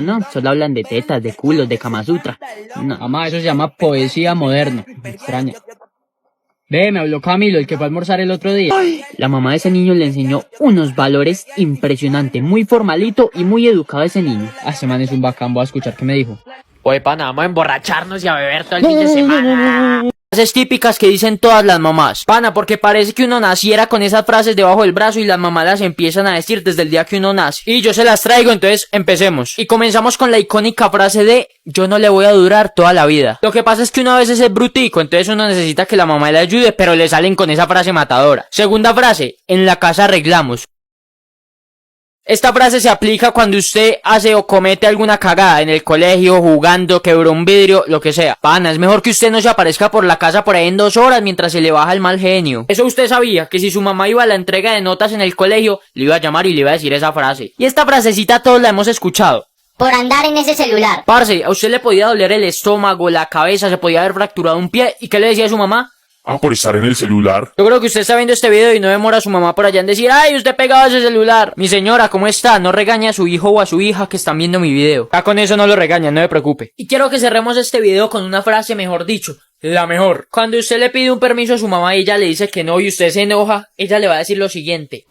No, solo hablan de tetas, de culos, de Kama Sutra. No. Mamá, eso se llama poesía moderna. Me extraña. Ve, me habló Camilo, el que fue a almorzar el otro día. La mamá de ese niño le enseñó unos valores impresionantes, muy formalito y muy educado ese niño. Ese man es un bacán, voy a escuchar qué me dijo. Oye, pana, vamos a emborracharnos y a beber todo el fin de semana. Frases típicas que dicen todas las mamás. Pana, porque parece que uno naciera con esas frases debajo del brazo y las mamás las empiezan a decir desde el día que uno nace. Y yo se las traigo, entonces empecemos. Y comenzamos con la icónica frase de yo no le voy a durar toda la vida. Lo que pasa es que uno a veces es brutico, entonces uno necesita que la mamá le ayude, pero le salen con esa frase matadora. Segunda frase, en la casa arreglamos. Esta frase se aplica cuando usted hace o comete alguna cagada en el colegio, jugando, quebró un vidrio, lo que sea. Pana, es mejor que usted no se aparezca por la casa por ahí en 2 horas mientras se le baja el mal genio. Eso usted sabía, que si su mamá iba a la entrega de notas en el colegio, le iba a llamar y le iba a decir esa frase. Y esta frasecita todos la hemos escuchado. Por andar en ese celular. Parce, a usted le podía doler el estómago, la cabeza, se podía haber fracturado un pie. ¿Y qué le decía a su mamá? Ah, por estar en el celular. Yo creo que usted está viendo este video y no demora a su mamá por allá en decir, ay, usted pegado a ese celular. Mi señora, ¿cómo está? No regañe a su hijo o a su hija que están viendo mi video. Ya con eso no lo regañan, no se preocupe. Y quiero que cerremos este video con una frase, mejor dicho, la mejor. Cuando usted le pide un permiso a su mamá y ella le dice que no y usted se enoja, ella le va a decir lo siguiente.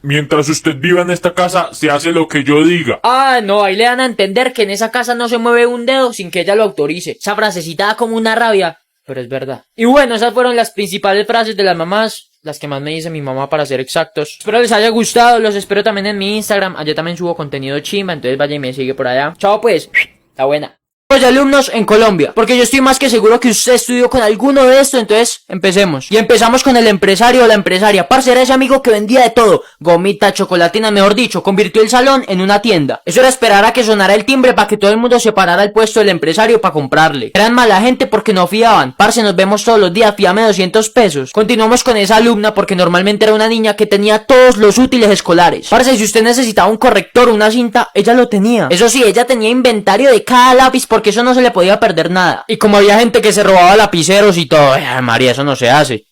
Mientras usted viva en esta casa, se hace lo que yo diga. Ah, no, ahí le dan a entender que en esa casa no se mueve un dedo sin que ella lo autorice. Esa frasecita da como una rabia. Pero es verdad. Y bueno, esas fueron las principales frases de las mamás, las que más me dice mi mamá para ser exactos. Espero les haya gustado, los espero también en mi Instagram, allá también subo contenido chimba, entonces vaya y me sigue por allá. Chao pues, la buena. De alumnos en Colombia, porque yo estoy más que seguro que usted estudió con alguno de esto, entonces empecemos. Y empezamos con el empresario o la empresaria. Parce, era ese amigo que vendía de todo, gomita, chocolatina, mejor dicho, convirtió el salón en una tienda. Eso era esperar a que sonara el timbre para que todo el mundo se parara al puesto del empresario para comprarle. Eran mala gente porque no fiaban. Parce, nos vemos todos los días, fíame 200 pesos. Continuamos con esa alumna porque normalmente era una niña que tenía todos los útiles escolares. Parce, si usted necesitaba un corrector, una cinta, ella lo tenía. Eso sí, ella tenía inventario de cada lápiz porque eso no se le podía perder nada. Y como había gente que se robaba lapiceros y todo, María, eso no se hace.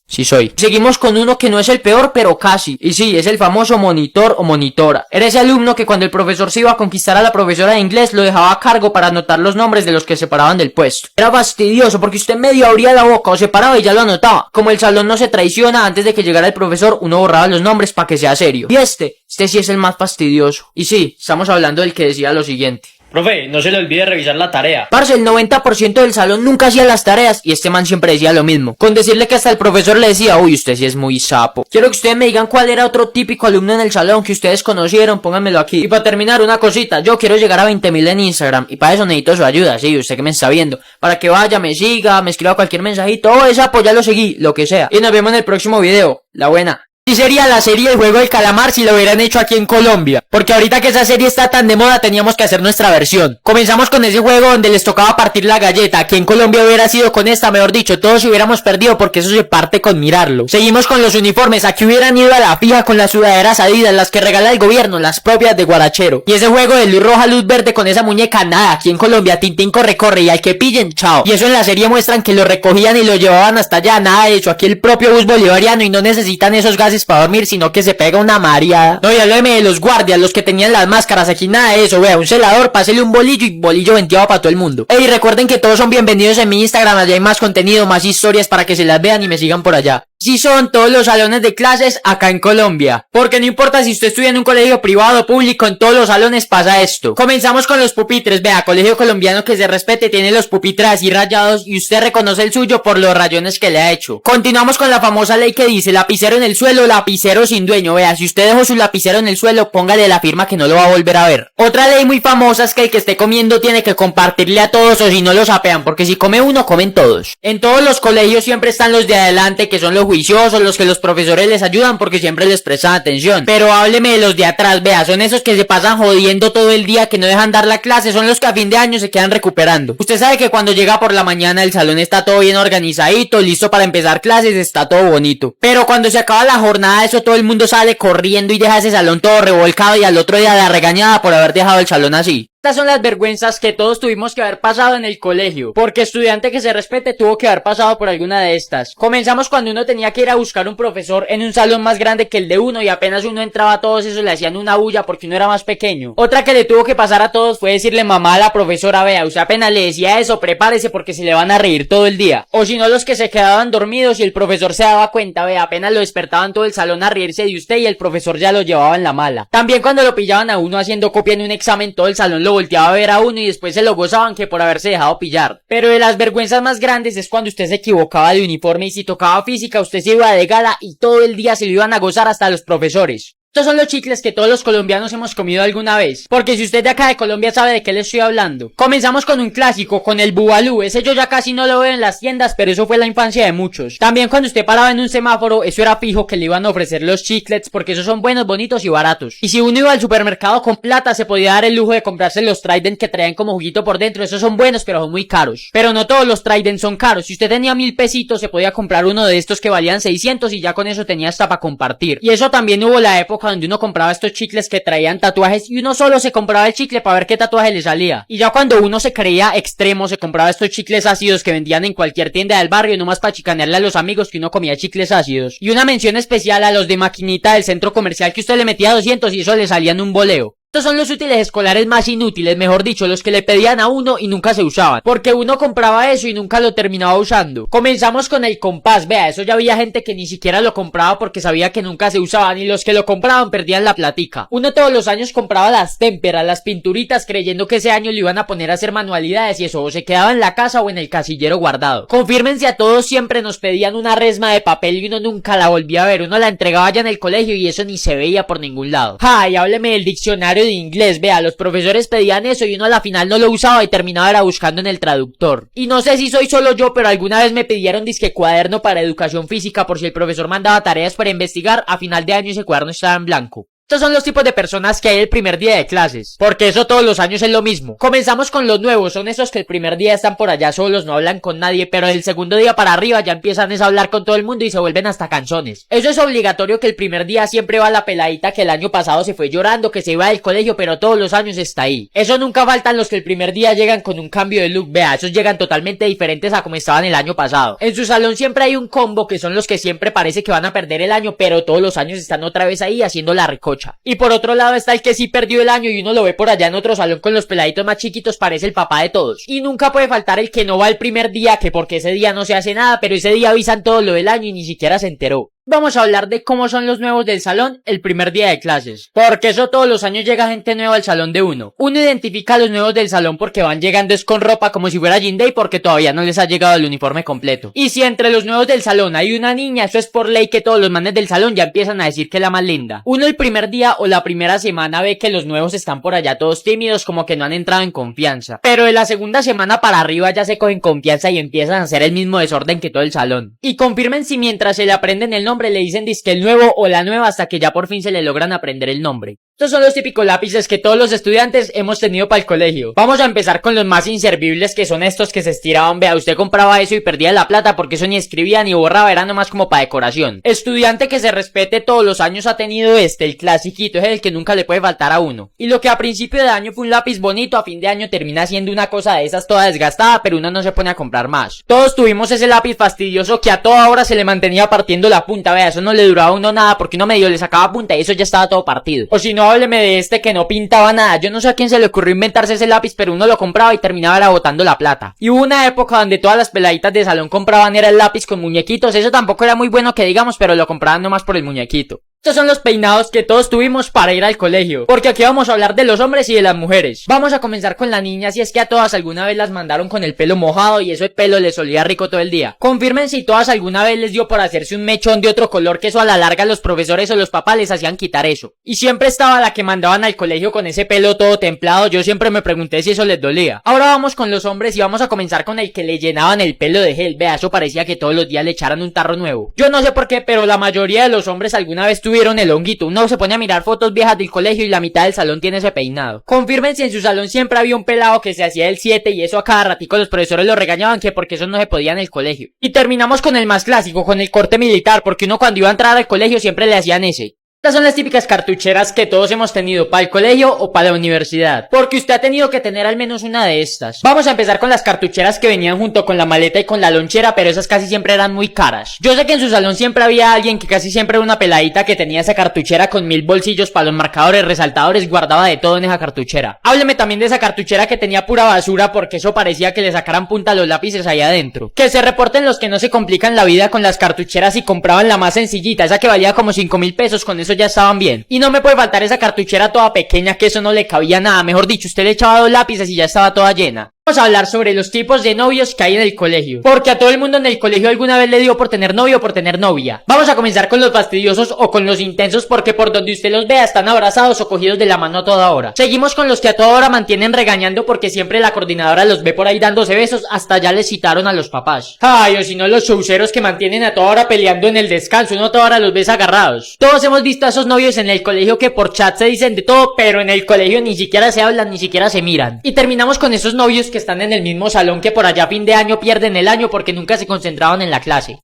Sí soy. Seguimos con uno que no es el peor, pero casi. Y sí, es el famoso monitor o monitora. Era ese alumno que cuando el profesor se iba a conquistar a la profesora de inglés, lo dejaba a cargo para anotar los nombres de los que se paraban del puesto. Era fastidioso porque usted medio abría la boca o se paraba y ya lo anotaba. Como el salón no se traiciona, antes de que llegara el profesor, uno borraba los nombres para que sea serio. Y este sí es el más fastidioso. Y sí, estamos hablando del que decía lo siguiente. Profe, no se le olvide revisar la tarea. Parce, el 90% del salón nunca hacía las tareas y este man siempre decía lo mismo. Con decirle que hasta el profesor le decía, uy, usted sí es muy sapo. Quiero que ustedes me digan cuál era otro típico alumno en el salón que ustedes conocieron, pónganmelo aquí. Y para terminar, una cosita, yo quiero llegar a 20.000 en Instagram y para eso necesito su ayuda, sí, usted que me está viendo. Para que vaya, me siga, me escriba cualquier mensajito, o esa pues ya lo seguí, lo que sea. Y nos vemos en el próximo video. La buena. Sí sería la serie El Juego del Calamar si lo hubieran hecho aquí en Colombia. Porque ahorita que esa serie está tan de moda teníamos que hacer nuestra versión. Comenzamos con ese juego donde les tocaba partir la galleta. Aquí en Colombia hubiera sido con esta, mejor dicho, todos hubiéramos perdido porque eso se parte con mirarlo. Seguimos con los uniformes. Aquí hubieran ido a la fija con las sudaderas Adidas, las que regala el gobierno, las propias de Guarachero. Y ese juego de luz roja, luz verde con esa muñeca, nada. Aquí en Colombia Tintín corre, corre y al que pillen, chao. Y eso en la serie muestran que lo recogían y lo llevaban hasta allá. Nada de hecho, aquí el propio bus bolivariano y no necesitan esos gases para dormir, sino que se pega una mareada. No, y hábleme de los guardias, los que tenían las máscaras, aquí nada de eso, vea, un celador, pásele un bolillo y bolillo venteado para todo el mundo. Ey, recuerden que todos son bienvenidos en mi Instagram, allá hay más contenido, más historias para que se las vean y me sigan por allá. Sí son todos los salones de clases acá en Colombia. Porque no importa si usted estudia en un colegio privado o público, en todos los salones pasa esto. Comenzamos con los pupitres. Vea, colegio colombiano que se respete tiene los pupitres así rayados y usted reconoce el suyo por los rayones que le ha hecho. Continuamos con la famosa ley que dice lapicero en el suelo, lapicero sin dueño. Vea, si usted dejó su lapicero en el suelo, póngale la firma que no lo va a volver a ver. Otra ley muy famosa es que el que esté comiendo tiene que compartirle a todos o si no lo sapean, porque si come uno, comen todos. En todos los colegios siempre están los de adelante que son los juiciosos, los que los profesores les ayudan porque siempre les prestan atención. Pero hábleme de los de atrás, vea, son esos que se pasan jodiendo todo el día, que no dejan dar la clase, son los que a fin de año se quedan recuperando. Usted sabe que cuando llega por la mañana el salón está todo bien organizadito, listo para empezar clases, está todo bonito. Pero cuando se acaba la jornada, eso todo el mundo sale corriendo y deja ese salón todo revolcado y al otro día la regañada por haber dejado el salón así. Estas son las vergüenzas que todos tuvimos que haber pasado en el colegio, porque estudiante que se respete tuvo que haber pasado por alguna de estas. Comenzamos cuando uno tenía que ir a buscar un profesor en un salón más grande que el de uno y apenas uno entraba todos esos le hacían una bulla porque uno era más pequeño. Otra que le tuvo que pasar a todos fue decirle mamá a la profesora, vea, usted apenas le decía eso, prepárese porque se le van a reír todo el día. O si no, los que se quedaban dormidos y el profesor se daba cuenta, vea, apenas lo despertaban todo el salón a reírse de usted y el profesor ya lo llevaba en la mala. También cuando lo pillaban a uno haciendo copia en un examen, todo el salón lo volteaba a ver a uno y después se lo gozaban que por haberse dejado pillar. Pero de las vergüenzas más grandes es cuando usted se equivocaba de uniforme y si tocaba física usted se iba de gala y todo el día se lo iban a gozar hasta los profesores. Estos son los chicles que todos los colombianos hemos comido alguna vez, porque si usted de acá de Colombia sabe de qué le estoy hablando. Comenzamos con un clásico, con el bubalú. Ese yo ya casi no lo veo en las tiendas, pero eso fue la infancia de muchos. También cuando usted paraba en un semáforo, eso era fijo que le iban a ofrecer los chiclets, porque esos son buenos, bonitos y baratos. Y si uno iba al supermercado con plata, se podía dar el lujo de comprarse los Trident que traían como juguito por dentro. Esos son buenos, pero son muy caros. Pero no todos los Trident son caros. Si usted tenía 1000 pesitos, se podía comprar uno de estos que valían 600 y ya con eso tenía hasta para compartir. Y eso también hubo la época donde uno compraba estos chicles que traían tatuajes y uno solo se compraba el chicle para ver qué tatuaje le salía. Y ya cuando uno se creía extremo, se compraba estos chicles ácidos que vendían en cualquier tienda del barrio, nomás para chicanearle a los amigos que uno comía chicles ácidos. Y una mención especial a los de maquinita del centro comercial que usted le metía 200 y eso le salían un boleo. Estos son los útiles escolares más inútiles, mejor dicho, los que le pedían a uno y nunca se usaban, porque uno compraba eso y nunca lo terminaba usando. Comenzamos con el compás, vea, eso ya había gente que ni siquiera lo compraba porque sabía que nunca se usaban y los que lo compraban perdían la platica. Uno todos los años compraba las témperas, las pinturitas, creyendo que ese año le iban a poner a hacer manualidades y eso o se quedaba en la casa o en el casillero guardado. Confírmense, a todos siempre nos pedían una resma de papel y uno nunca la volvía a ver, uno la entregaba ya en el colegio y eso ni se veía por ningún lado. Y hábleme del diccionario de inglés, vea, los profesores pedían eso y uno a la final no lo usaba y terminaba era buscando en el traductor. Y no sé si soy solo yo, pero alguna vez me pidieron disque cuaderno para educación física por si el profesor mandaba tareas para investigar, a final de año ese cuaderno estaba en blanco. Estos son los tipos de personas que hay el primer día de clases, porque eso todos los años es lo mismo. Comenzamos con los nuevos, son esos que el primer día están por allá solos, no hablan con nadie, pero el segundo día para arriba ya empiezan a hablar con todo el mundo y se vuelven hasta canzones. Eso es obligatorio, que el primer día siempre va la peladita que el año pasado se fue llorando, que se iba del colegio, pero todos los años está ahí. Eso nunca faltan los que el primer día llegan con un cambio de look, vea, esos llegan totalmente diferentes a como estaban el año pasado. En su salón siempre hay un combo que son los que siempre parece que van a perder el año, pero todos los años están otra vez ahí haciendo la recocha. Y por otro lado está el que sí perdió el año y uno lo ve por allá en otro salón con los peladitos más chiquitos, parece el papá de todos. Y nunca puede faltar el que no va el primer día, que porque ese día no se hace nada, pero ese día avisan todo lo del año y ni siquiera se enteró. Vamos a hablar de cómo son los nuevos del salón el primer día de clases, porque eso todos los años llega gente nueva al salón de uno. Uno identifica a los nuevos del salón porque van llegando es con ropa como si fuera Jean Day, porque todavía no les ha llegado el uniforme completo. Y si entre los nuevos del salón hay una niña, eso es por ley que todos los manes del salón ya empiezan a decir que es la más linda. Uno el primer día o la primera semana ve que los nuevos están por allá todos tímidos, como que no han entrado en confianza, pero de la segunda semana para arriba ya se cogen confianza y empiezan a hacer el mismo desorden que todo el salón. Y confirmen si mientras se le aprenden el nombre le dicen disque el nuevo o la nueva hasta que ya por fin se le logran aprender el nombre. Estos son los típicos lápices que todos los estudiantes hemos tenido para el colegio. Vamos a empezar con los más inservibles, que son estos que se estiraban. Vea, usted compraba eso y perdía la plata porque eso ni escribía ni borraba, era nomás como para decoración. Estudiante que se respete, todos los años ha tenido el clasiquito, es el que nunca le puede faltar a uno. Y lo que a principio de año fue un lápiz bonito, a fin de año termina siendo una cosa de esas toda desgastada, pero uno no se pone a comprar más. Todos tuvimos ese lápiz fastidioso que a toda hora se le mantenía partiendo la punta. Vea, eso no le duraba a uno nada porque uno medio le sacaba punta y eso ya estaba todo partido. O si no, hábleme de este que no pintaba nada. Yo no sé a quién se le ocurrió inventarse ese lápiz, pero uno lo compraba y terminaba era botando la plata. Y hubo una época donde todas las peladitas de salón compraban era el lápiz con muñequitos. Eso tampoco era muy bueno que digamos, pero lo compraban nomás por el muñequito. Estos son los peinados que todos tuvimos para ir al colegio, porque aquí vamos a hablar de los hombres y de las mujeres. Vamos a comenzar con la niña, si es que a todas alguna vez las mandaron con el pelo mojado y eso el pelo les olía rico todo el día. Confirmen si todas alguna vez les dio por hacerse un mechón de otro color, que eso a la larga los profesores o los papás les hacían quitar eso. Y siempre estaba la que mandaban al colegio con ese pelo todo templado. Yo siempre me pregunté si eso les dolía. Ahora vamos con los hombres y vamos a comenzar con el que le llenaban el pelo de gel. Vea, eso parecía que todos los días le echaran un tarro nuevo. Yo no sé por qué, pero la mayoría de los hombres alguna vez tuvieron el honguito. Uno se pone a mirar fotos viejas del colegio y la mitad del salón tiene ese peinado. Confirmen si en su salón siempre había un pelado que se hacía el 7 y eso a cada ratico los profesores lo regañaban que porque eso no se podía en el colegio. Y terminamos con el más clásico, con el corte militar, porque uno cuando iba a entrar al colegio siempre le hacían ese. Estas son las típicas cartucheras que todos hemos tenido para el colegio o para la universidad, porque usted ha tenido que tener al menos una de estas. Vamos a empezar con las cartucheras que venían junto con la maleta y con la lonchera, pero esas casi siempre eran muy caras. Yo sé que en su salón siempre había alguien que casi siempre era una peladita que tenía esa cartuchera con 1000 bolsillos para los marcadores, resaltadores, guardaba de todo en esa cartuchera. Hábleme también de esa cartuchera que tenía pura basura, porque eso parecía que le sacaran punta a los lápices ahí adentro. Que se reporten los que no se complican la vida con las cartucheras y compraban la más sencillita, esa que valía como 5000 pesos, con eso ya estaban bien. Y no me puede faltar esa cartuchera toda pequeña que eso no le cabía nada, mejor dicho, usted le echaba 2 lápices y ya estaba toda llena. Vamos a hablar sobre los tipos de novios que hay en el colegio, porque a todo el mundo en el colegio alguna vez le dio por tener novio o por tener novia. Vamos a comenzar con los fastidiosos o con los intensos, porque por donde usted los vea están abrazados o cogidos de la mano a toda hora. Seguimos con los que a toda hora mantienen regañando porque siempre la coordinadora los ve por ahí dándose besos, hasta ya les citaron a los papás. Ay, o si no los showceros que mantienen a toda hora peleando en el descanso, uno a toda hora los ves agarrados. Todos hemos visto a esos novios en el colegio que por chat se dicen de todo, pero en el colegio ni siquiera se hablan, ni siquiera se miran. Y terminamos con esos novios que están en el mismo salón que por allá a fin de año pierden el año porque nunca se concentraban en la clase.